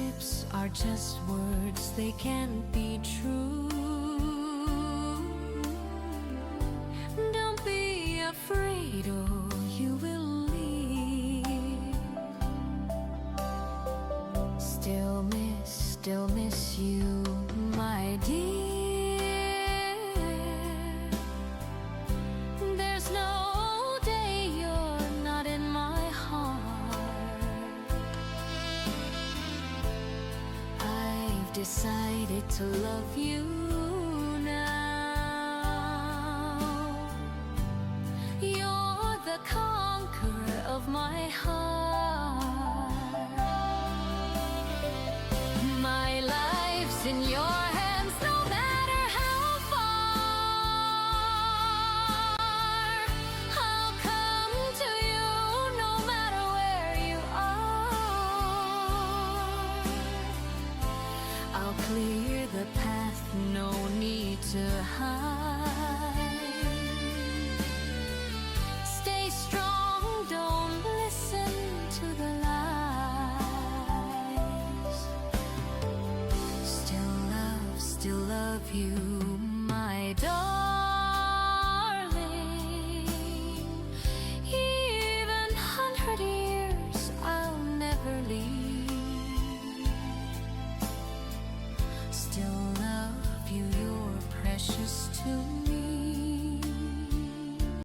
lips are just words, they can't be true. Don't be afraid, oh, you will leave. Still miss you, my dear. There's no day you're not in my heart. I've decided to love you now. You're the conqueror of my heart. My life's in your hands, no matter how far. I'll come to you no matter where you are. I'll clear the path, no need to hide. Stay strong, don't listen to the lies. Still love you.